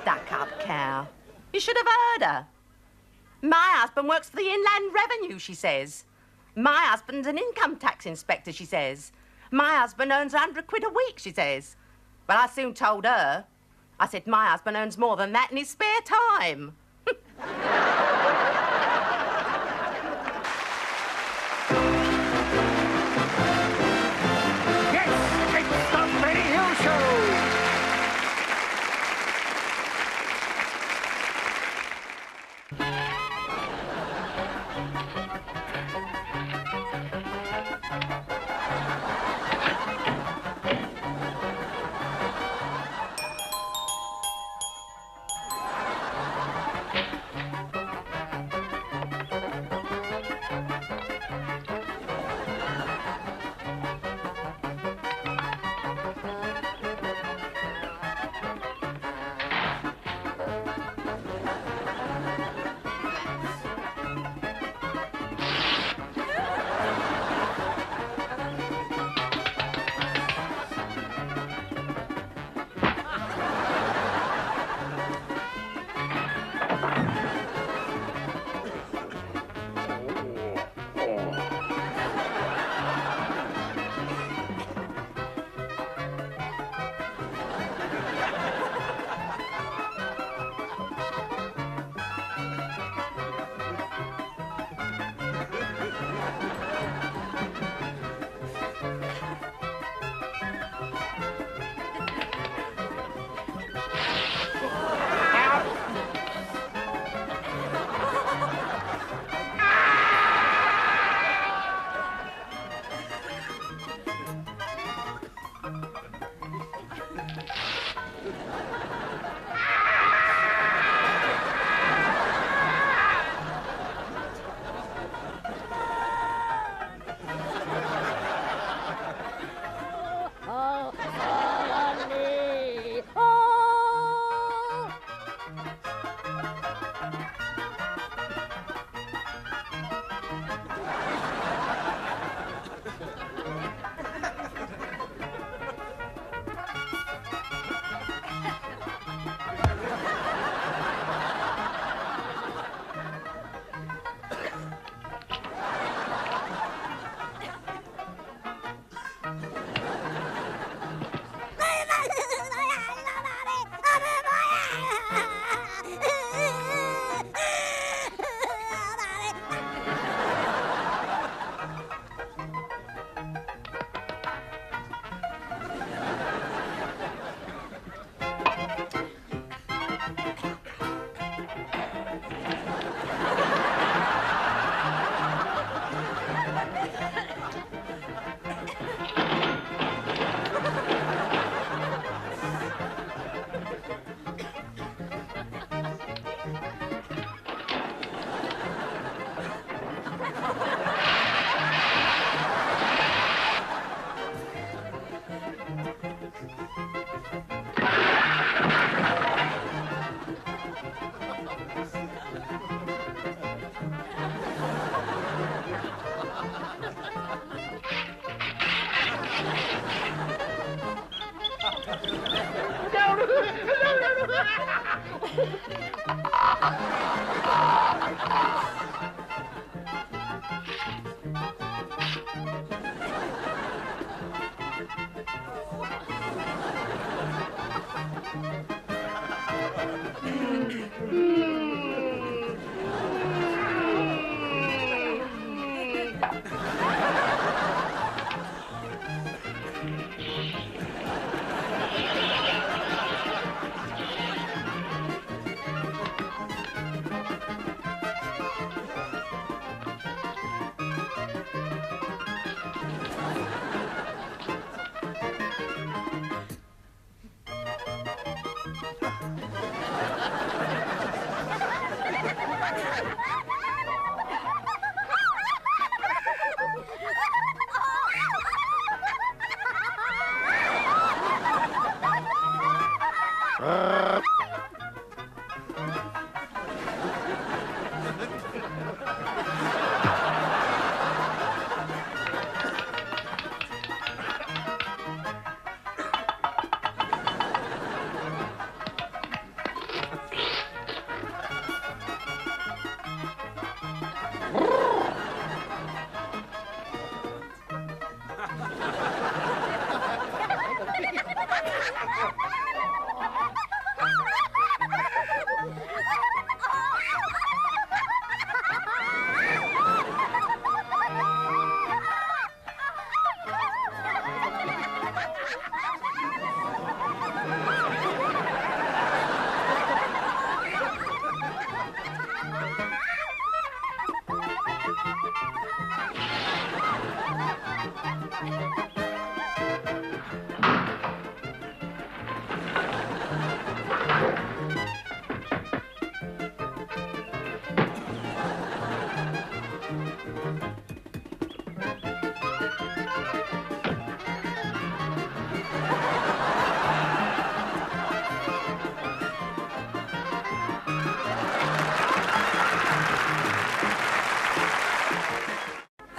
stuck-up cow. You should have heard her. My husband works for the Inland Revenue, she says. My husband's an income tax inspector, she says. My husband earns 100 quid a week, she says. But I soon told her. I said, my husband earns more than that in his spare time.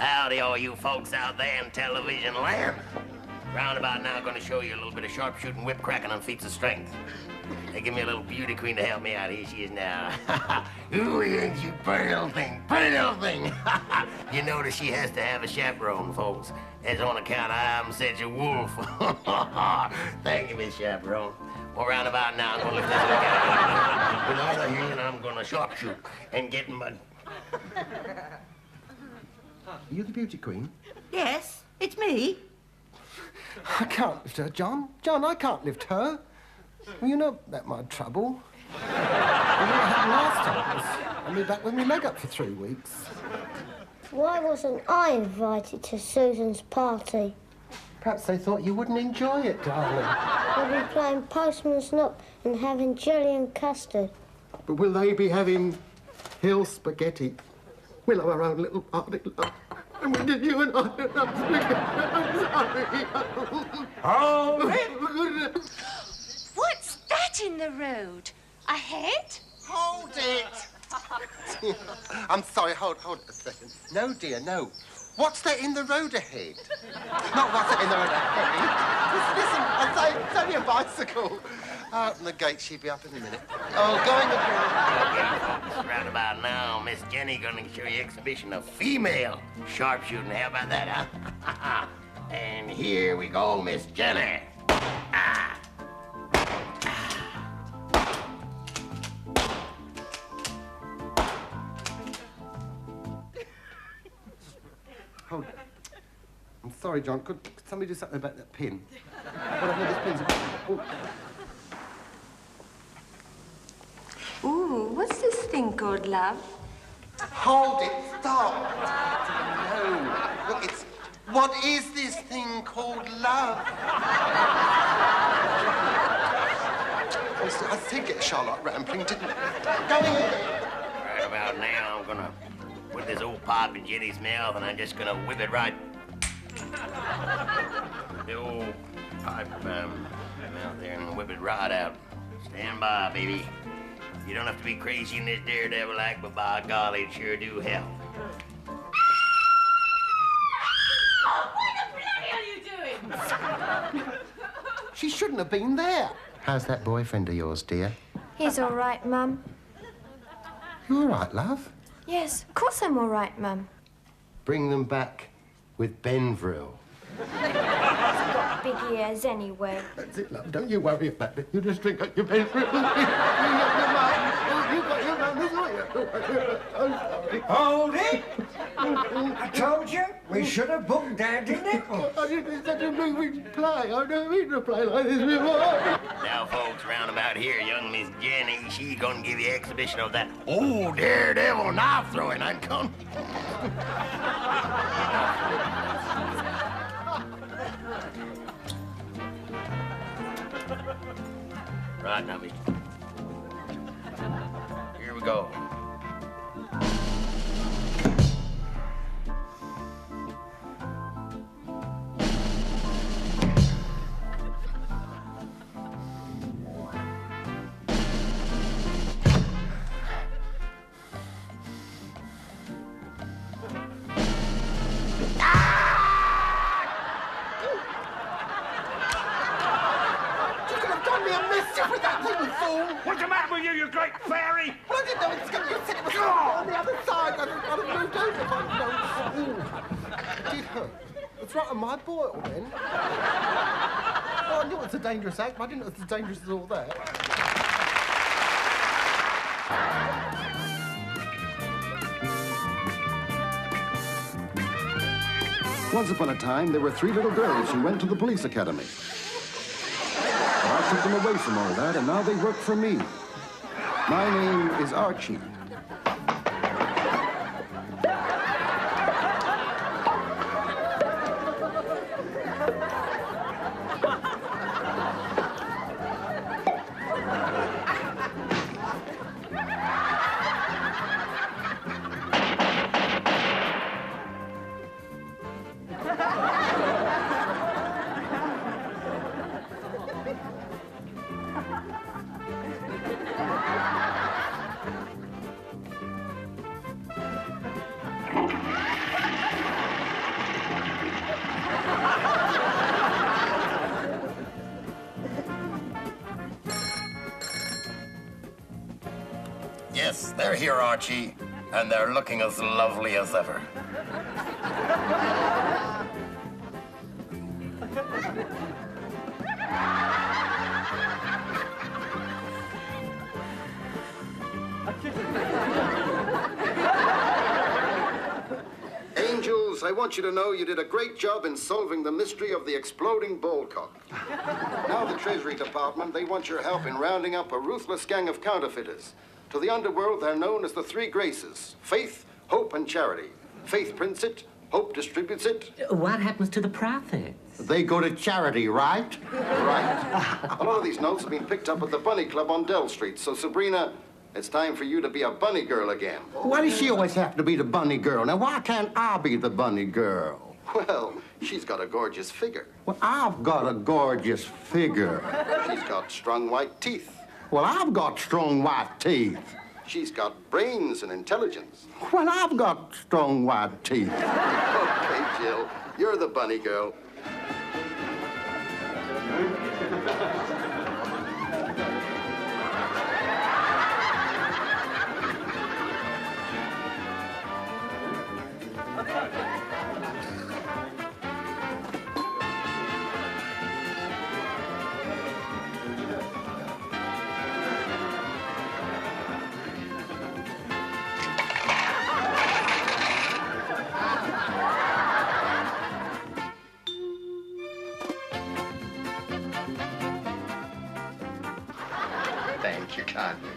Howdy, all you folks out there in television land. Roundabout now, going to show you a little bit of sharpshooting, whip cracking on feats of strength. They give me a little beauty queen to help me out. Here she is now. Ooh, ain't you pretty little thing, pretty little thing. You notice she has to have a chaperone, folks. That's on account I'm such a wolf. Thank you, Miss Chaperone. Well, roundabout now, I'm going to lift this little guy. With the other hand, I'm going to sharpshoot and get my... Are you the beauty queen? Yes, it's me. I can't lift her, John. John, I can't lift her. Well, you know that my trouble. Well, you know what happened last time was I'll be back with my leg up for 3 weeks. Why wasn't I invited to Susan's party? Perhaps they thought you wouldn't enjoy it, darling. We'll be playing postman's knock and having jelly and custard. But will they be having hill spaghetti? We'll have our own little party, love. And we did you and I. Oh, What's that in the road? A head? Hold it! I'm sorry, hold a second. No, dear, no. What's that in the road ahead? Not what's that in the road ahead. Listen, I'm saying it's only a bicycle. Open the gate, she'll be up in a minute. Oh, going again. Roundabout now, Miss Jenny gonna show you exhibition of female sharpshooting. How about that, huh? And here we go, Miss Jenny. Hold it. I'm sorry, John. Could somebody do something about that pin? What I this pin's about. Oh. Ooh, what's this thing called love? Hold it. Stop. No. Look, it's... What is this thing called love? I think it's Charlotte Rampling, didn't it? Going ahead. Right about now, I'm gonna put this old pop in Jenny's mouth, and I'm just gonna whip it right... The old pipe mouth there, and whip it right out. Stand by, baby. You don't have to be crazy in this daredevil act, but by golly, it sure do help. What the bloody are you doing? She shouldn't have been there. How's that boyfriend of yours, dear? He's all right, Mum. You all right, love? Yes, of course I'm all right, Mum. Bring them back with Benvril. He's got big ears anyway. That's it, love. Don't you worry about it. You just drink up your Benvril. You got your mum as well. I'm sorry. hold it! I told you we should have booked Dandy Nichols. I didn't such a moving play. I've never been to a play like this before. Now, folks, round about here, young Miss Jenny, she gonna give you exhibition of that old daredevil knife throwing. I'm coming. Right now, Miss. Here we go. What's the matter with you, you great fairy? Well, I didn't know it was going to be on the other side. I'd have moved over if I'd known. It did hurt. It's right on my boil, then. Oh, I knew it was a dangerous act, but I didn't know it was as dangerous as all that. Once upon a time, there were 3 little girls who went to the police academy. But I took them away from all that, and now they work for me. My name is Archie. Yes, they're here, Archie, and they're looking as lovely as ever. Angels, I want you to know you did a great job in solving the mystery of the exploding ballcock. Now the Treasury Department, they want your help in rounding up a ruthless gang of counterfeiters. To the underworld, they're known as the 3 Graces: faith, hope, and charity. Faith prints it, hope distributes it. What happens to the profits? They go to charity, right? Right. A lot of these notes have been picked up at the Bunny Club on Dell Street. So, Sabrina, it's time for you to be a bunny girl again. Why does she always have to be the bunny girl? Now, why can't I be the bunny girl? Well, she's got a gorgeous figure. Well, I've got a gorgeous figure. She's got strong white teeth. Well, I've got strong white teeth. She's got brains and intelligence. Well, I've got strong white teeth. Okay, Jill, you're the bunny girl. Thank you kindly.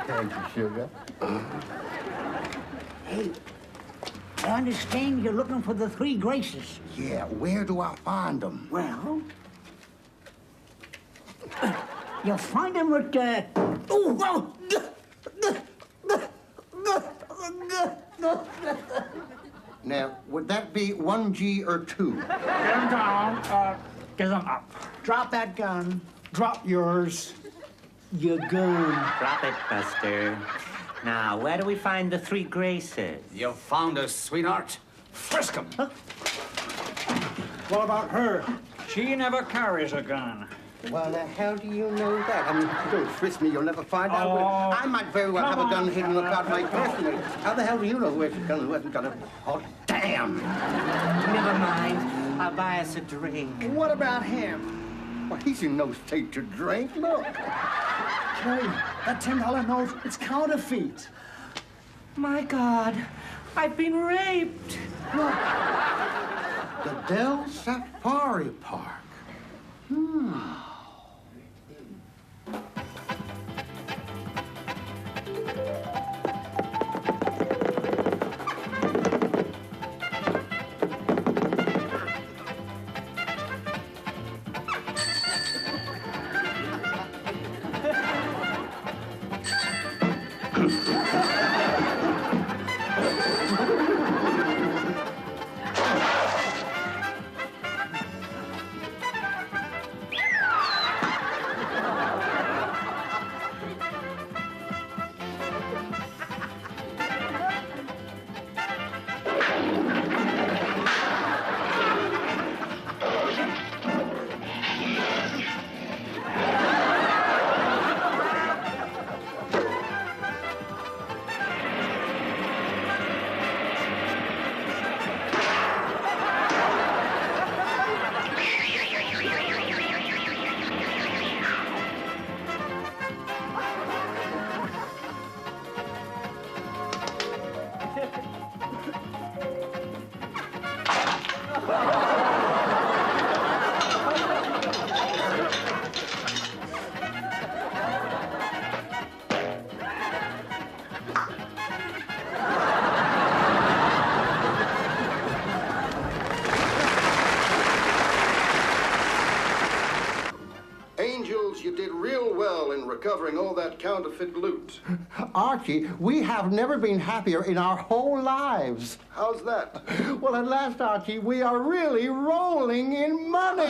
Thank you, sugar. Hey, I understand you're looking for the 3 Graces. Yeah, where do I find them? Well, you'll find them at, oh, Now, would that be 1G or 2? Get them down, get them up. Drop that gun. Drop yours. Your gun. Drop it, Buster. Now, where do we find the 3 Graces? You found us, sweetheart. Frisk 'em. Huh? What about her? She never carries a gun. Well, how do you know that? I mean, don't frisk me, you'll never find out. Oh, I might very well have a gun hidden about my person. How the hell do you know where's the gun and who hasn't got it? Oh, damn! Never mind. I'll buy us a drink. What about him? Well, he's in no state to drink. Look. Hey, that $10 note, it's counterfeit. My God, I've been raped. Look. The Dell Safari Park. recovering all that counterfeit loot. Archie, we have never been happier in our whole lives. How's that? Well, at last, Archie, we are really rolling in money.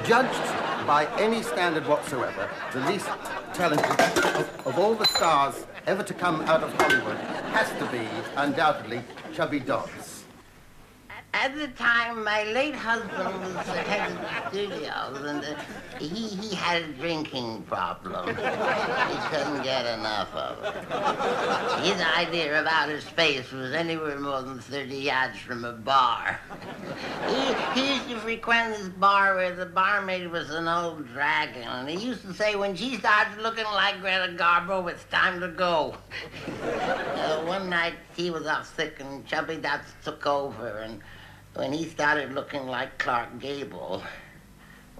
Judged by any standard whatsoever, the least talented of all the stars ever to come out of Hollywood has to be, undoubtedly, Chubby Dodds. At the time, my late husband was the head of the studios, and he had a drinking problem. He couldn't get enough of it. His idea of outer space was anywhere more than 30 yards from a bar. He used to frequent this bar where the barmaid was an old dragon, and he used to say, when she starts looking like Greta Garbo, it's time to go. One night, he was off sick, and Chubby Dodds took over, and when he started looking like Clark Gable,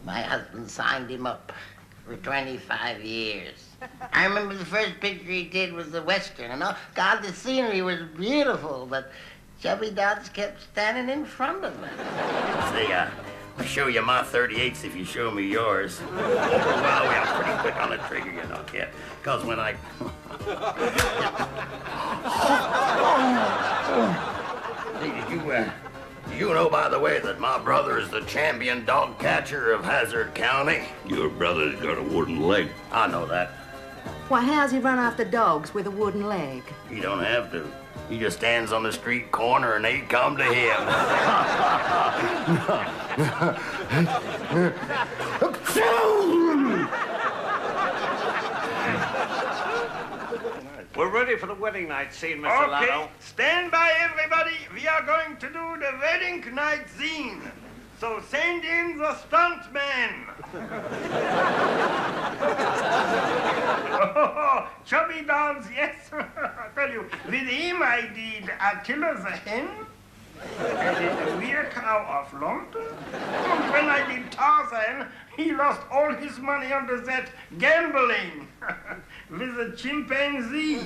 my husband signed him up for 25 years. I remember the first picture he did was the Western, and oh, God, the scenery was beautiful, but Chubby Dodds kept standing in front of it. See, I'll show you my 38s if you show me yours. Well, we are pretty quick on the trigger, you know, kid. Because when I... Hey, did you know, by the way, that my brother is the champion dog catcher of Hazard County? Your brother's got a wooden leg. I know that. Why, how's he run after dogs with a wooden leg? He don't have to. He just stands on the street corner and they come to him. We're ready for the wedding night scene, Mr. Lano. Okay, stand by, everybody. We are going to do the wedding night scene. So send in the stuntman. Oh, Chubby Dodds, yes. I tell you, with him I did Attila the Hen. I did the Weir Cow of London. And when I did Tarzan, he lost all his money on the set gambling with a chimpanzee.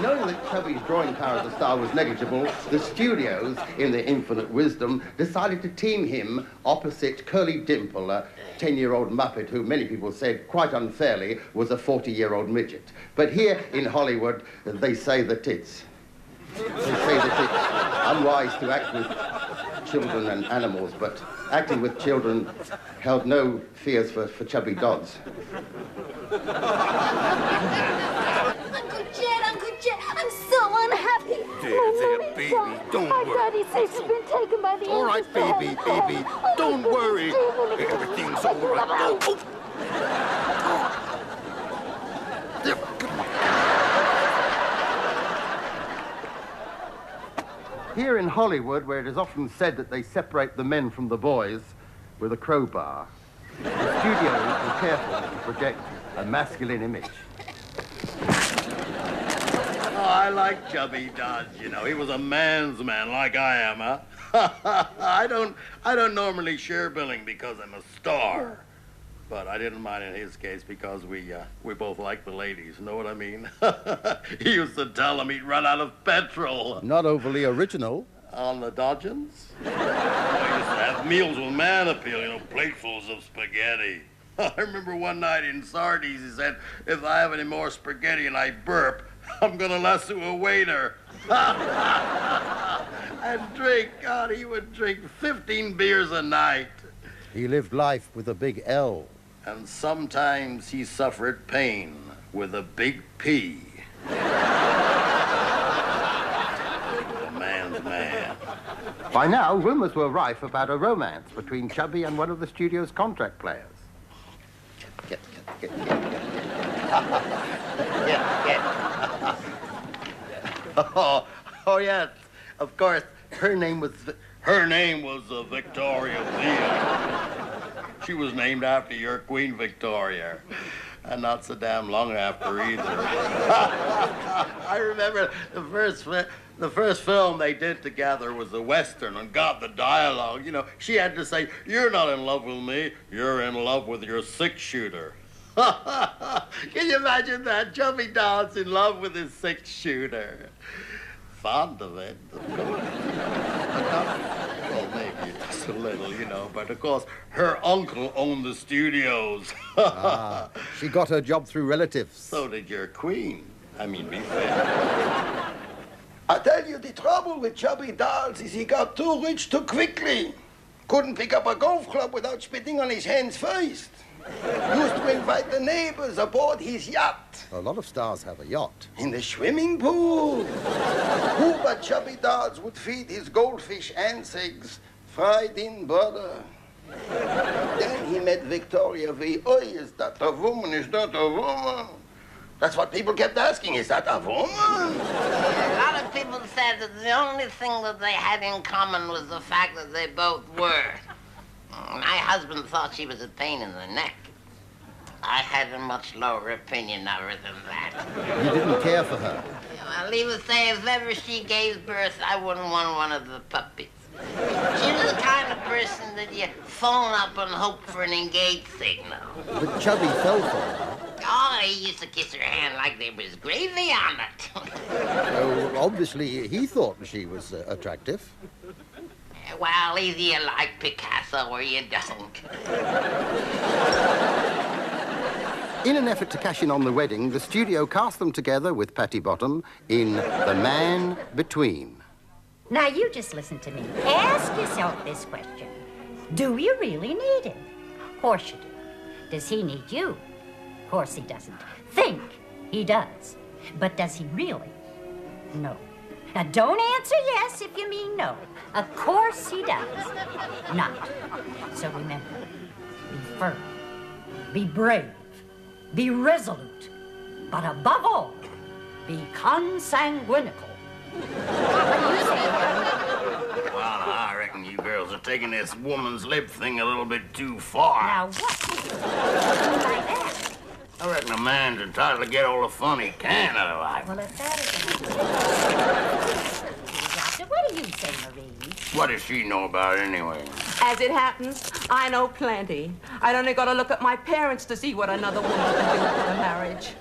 Knowing that Chubby's drawing power as a star was negligible, the studios, in their infinite wisdom, decided to team him opposite Curly Dimple, a 10-year-old Muppet who many people said, quite unfairly, was a 40-year-old midget. But here in Hollywood, they say the tits. They say that it's unwise to act with children and animals, but acting with children held no fears for Chubby Dodds. Uncle Jet, I'm so unhappy. There, baby, don't worry. My daddy says he's been taken by the All right, baby, don't worry. Everything's all right. Oh. Here in Hollywood, where it is often said that they separate the men from the boys with a crowbar, the studios were careful to project a masculine image. Oh, I like Chubby Dodds, you know. He was a man's man like I am, huh? I don't normally share billing because I'm a star. But I didn't mind in his case because we both like the ladies, know what I mean? He used to tell them he'd run out of petrol. Not overly original. On the Dodgins? Oh, he used to have meals with man appeal, you know, platefuls of spaghetti. I remember one night in Sardi's, he said, if I have any more spaghetti and I burp, I'm gonna lasso a waiter. And drink, God, he would drink 15 beers a night. He lived life with a big L. And sometimes he suffered pain with a big P. A man's man. By now, rumors were rife about a romance between Chubby and one of the studio's contract players. Get. Oh, yes, of course. Her name was Victoria Theatre. She was named after your Queen Victoria. And not so damn long after either. I remember the first film they did together was a Western, and got the dialogue. You know, she had to say, "You're not in love with me, you're in love with your six-shooter." Can you imagine that? Chubby Don's in love with his six-shooter. Fond of it, of course. Well, maybe just a little, you know, but of course, her uncle owned the studios. She got her job through relatives. So did your queen. I mean, be fair. I tell you, the trouble with Chubby Dolls is he got too rich too quickly. Couldn't pick up a golf club without spitting on his hands first. Used to invite the neighbors aboard his yacht. A lot of stars have a yacht. In the swimming pool. Who but Chubby Dolls would feed his goldfish antics fried in butter? Then he met Victoria V. Oh, is that a woman? Is that a woman? That's what people kept asking. Is that a woman? A lot of people said that the only thing that they had in common was the fact that they both were. My husband thought she was a pain in the neck. I had a much lower opinion of her than that. You didn't care for her? Well, he would say if ever she gave birth, I wouldn't want one of the puppies. She was the kind of person that you phone up and hope for an engaged signal. But Chubby fell for her. Oh, he used to kiss her hand like there was gravy on it. Oh, obviously, he thought she was attractive. Well, either you like Picasso or you don't. In an effort to cash in on the wedding, the studio cast them together with Patty Bottom in The Man Between. Now, you just listen to me. Ask yourself this question. Do you really need him? Of course you do. Does he need you? Of course he doesn't. Think he does. But does he really? No. Now, don't answer yes if you mean no. Of course he does. Not. So remember, be firm, be brave, be resolute, but above all, be consanguinical. What do you say, Harry? Well, I reckon you girls are taking this woman's lip thing a little bit too far. Now, what do you mean by that? I reckon a man's entitled to get all the fun he can out of life. Well, if that isn't... Doctor, what do you say, Marie? What does she know about it anyway? As it happens, I know plenty. I'd only got to look at my parents to see what another woman can do for a marriage.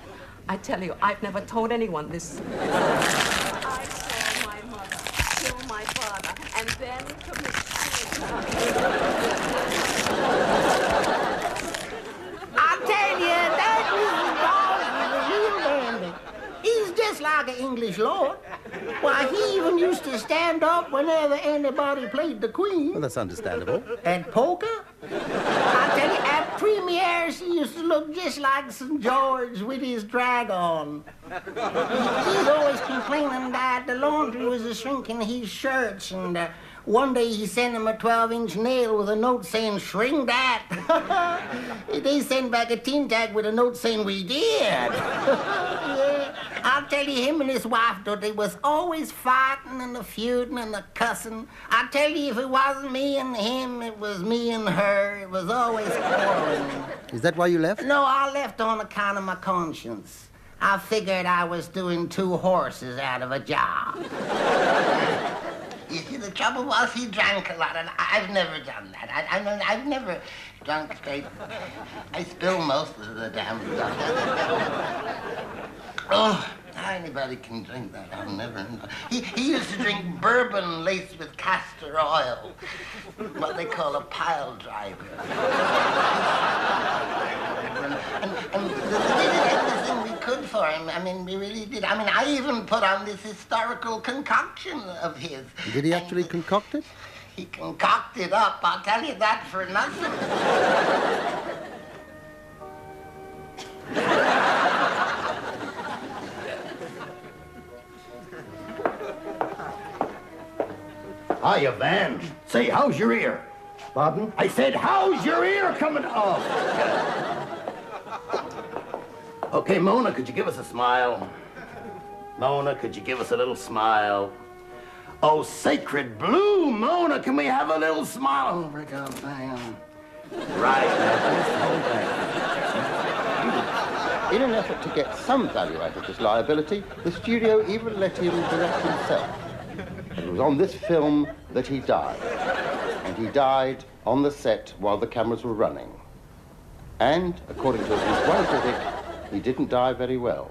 I tell you, I've never told anyone this. I saw my mother kill my father and then commit suicide. I tell you, that Mr. Dawes was a real dandy. He's just like an English lord. Why, he even used to stand up whenever anybody played the queen. Well, that's understandable. And poker? I tell you, at premieres, he used to look just like St. George with his drag on. He's always complaining that the laundry was shrinking his shirts, and one day he sent him a 12-inch nail with a note saying, "Shrink that." They sent back a tin tag with a note saying, "We did." Yeah. I'll tell you, him and his wife, though, they was always fighting and feuding and cussing. I tell you, if it wasn't me and him, it was me and her. It was always quarreling. Is that why you left? No, I left on account of my conscience. I figured I was doing 2 horses out of a job. You see, the trouble was he drank a lot, and I've never done that. I've never drunk straight. I spill most of the damn stuff. Oh, anybody can drink that. I've never. He used to drink bourbon laced with castor oil, what they call a pile driver. And we did everything we could for him. I mean, we really did. I mean, I even put on this historical concoction of his. Did he actually concoct it? He concocted it up, I'll tell you that for nothing. Hiya, Van. Say, how's your ear? Pardon? I said, how's your ear coming off? Okay, Mona, could you give us a smile? Mona, could you give us a little smile? Oh, sacred blue, Mona, can we have a little smile? Oh, my God, damn. Right, now, just hold that. In an effort to get some value out of this liability, the studio even let him direct himself. It was on this film that he died. And he died on the set while the cameras were running. And, according to at least one critic, he didn't die very well.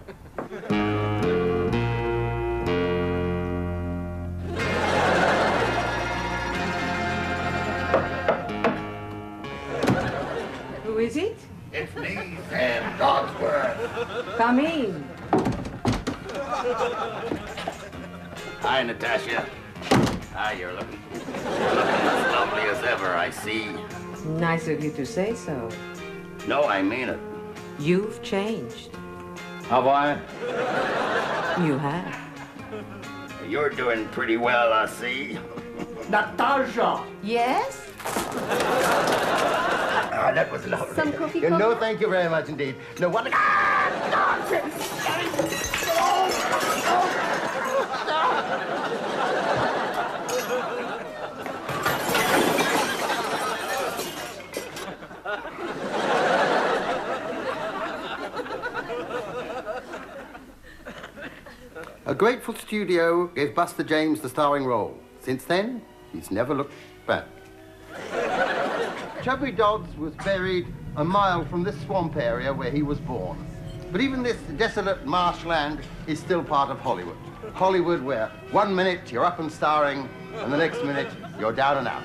Who is it? It's me, Sam Dodsworth. Come in. Hi, Natasha. Hi, you're looking as lovely as ever, I see. Nice of you to say so. No, I mean it. You've changed. Have I? You have. You're doing pretty well, I see. Natasha! Yes? Ah, that was lovely. Some coffee, Yeah, no, coffee? thank you very much indeed. No, what... A grateful studio gave Buster James the starring role. Since then, he's never looked back. Chubby Dodds was buried a mile from this swamp area where he was born. But even this desolate marshland is still part of Hollywood. Hollywood where 1 minute you're up and starring, and the next minute you're down and out.